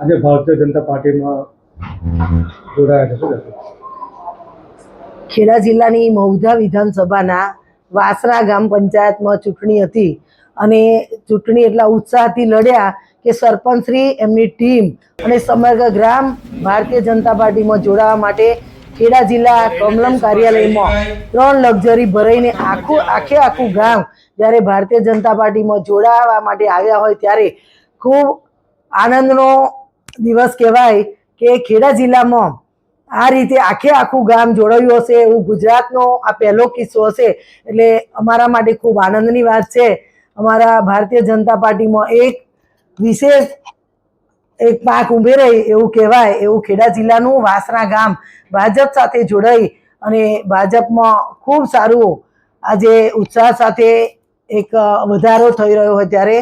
આજે ભારતીય જનતા પાર્ટીમાં જોડાયા છે, શું કહેશો? ખેડા જિલ્લાની મહુધા વિધાનસભાના વાસરા ગ્રામ પંચાયતમાં ચૂંટણી હતી અને ચૂંટણી એટલા ઉત્સાહથી લડ્યા કે સરપંચશ્રી, એમની ટીમ અને સમગ્ર ગ્રામ ભારતીય જનતા પાર્ટીમાં જોડાવા માટે ખેડા જિલ્લા કમલમ કાર્યાલયમાં 3 લક્ઝરી ભરાઈને આખું ગામ જ્યારે ભારતીય જનતા પાર્ટીમાં જોડાવા માટે આવ્યા હોય ત્યારે ખૂબ આનંદનો દિવસ કહેવાય કે ખેડા જિલ્લામાં આ રીતે આખું ગામ જોડાયું હશે એવું ગુજરાતનો આ પહેલો કિસ્સો હશે. એટલે અમારા માટે ખૂબ આનંદની વાત છે. અમારા ભારતીય જનતા પાર્ટીમાં એક વિશેષ એક પાંખ ઊભી રહી એવું કહેવાય એવું ખેડા જિલ્લાનું વાસણા ગામ ભાજપ સાથે જોડાઈ અને ભાજપમાં ખૂબ સારું આજે ઉત્સાહ સાથે એક વધારો થઈ રહ્યો હોય ત્યારે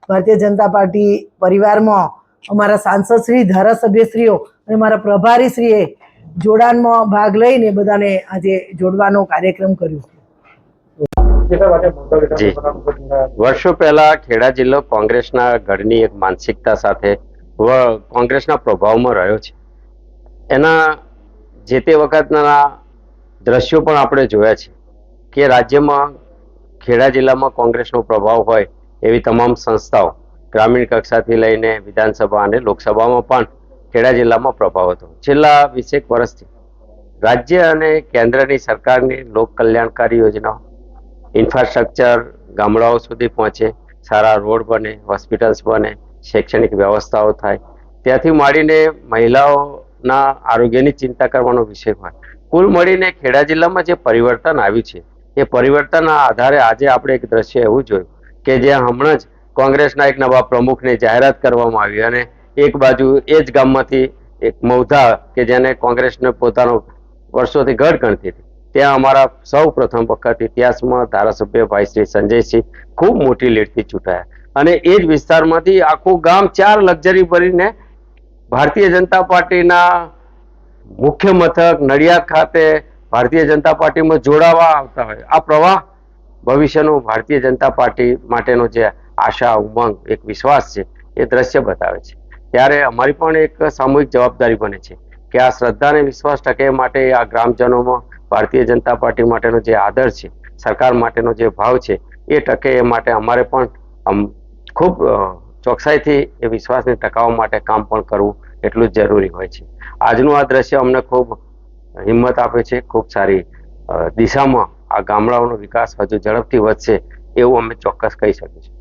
ભારતીય જનતા પાર્ટી પરિવારમાં અમારા સાંસદશ્રી, ધારાસભ્યશ્રીઓ અને મારા પ્રભારીશ્રીએ જોડાણમાં ભાગ લઈને બધાને આજે જોડવાનો કાર્યક્રમ કર્યો. વર્ષો પહેલા ખેડા જિલ્લો કોંગ્રેસના ગઢની એક માનસિકતા સાથે કોંગ્રેસના પ્રભાવમાં રહ્યો છે. એના જે તે વખતના દ્રશ્યો પણ આપણે જોયા છે કે રાજ્યમાં ખેડા જિલ્લામાં કોંગ્રેસનો પ્રભાવ હોય એવી તમામ સંસ્થાઓ ગ્રામીણ કક્ષાથી લઈને વિધાનસભા અને લોકસભામાં પણ ખેડા જિલ્લામાં પ્રભાવ હતો. છેલ્લા 20 વર્ષથી રાજ્ય અને કેન્દ્રની સરકારની લોક કલ્યાણકારી યોજનાઓ, ઇન્ફ્રાસ્ટ્રક્ચર ગામડાઓ સુધી પહોંચે, સારા રોડ બને, હોસ્પિટલ્સ બને, શૈક્ષણિક વ્યવસ્થાઓ થાય, ત્યાંથી માંડીને મહિલાઓના આરોગ્યની ચિંતા કરવાનો વિષય હોય, કુલ મળીને ખેડા જિલ્લામાં જે પરિવર્તન આવ્યું છે એ પરિવર્તનના આધારે આજે આપણે એક દ્રશ્ય એવું જોયું કે જ્યાં હમણાં જ કોંગ્રેસના એક નવા પ્રમુખની જાહેરાત કરવામાં આવી અને એક બાજુ એ જ ગામમાંથી એક મહુધા કે જેને કોંગ્રેસને પોતાનો વર્ષોથી ગઢ ગણતી હતી, ત્યાં અમારા સૌ પ્રથમ વખત ઇતિહાસમાં ધારાસભ્ય ભાઈ શ્રી સંજયસિંહ ખૂબ મોટી લીડથી ચૂંટાયા અને એ જ વિસ્તારમાંથી આખું ગામ 4 લક્ઝરી ભરીને ભારતીય જનતા પાર્ટીના મુખ્ય મથક નડિયાદ ખાતે ભારતીય જનતા પાર્ટીમાં જોડાવા આવતા હોય. આ પ્રવાહ ભવિષ્યનું ભારતીય જનતા પાર્ટી માટેનો જે આશા, ઉમંગ, એક વિશ્વાસ છે એ દ્રશ્ય બતાવે છે. ત્યારે અમારી પણ એક સામૂહિક જવાબદારી બને છે કે આ શ્રદ્ધા અને વિશ્વાસ ટકે માટે આ ગ્રામજનોમાં ભારતીય જનતા પાર્ટી માટેનો જે આદર છે, સરકાર માટેનો જે ભાવ છે એ ટકે એ માટે અમારે પણ ખૂબ ચોકસાઈથી એ વિશ્વાસને ટકાવવા માટે કામ પણ કરવું એટલું જ જરૂરી હોય છે. આજનું આ દ્રશ્ય અમને ખૂબ હિંમત આપે છે. ખૂબ સારી દિશામાં આ ગામડાઓનો વિકાસ હજુ ઝડપથી વધશે એવું અમે ચોક્કસ કહી શકીશું.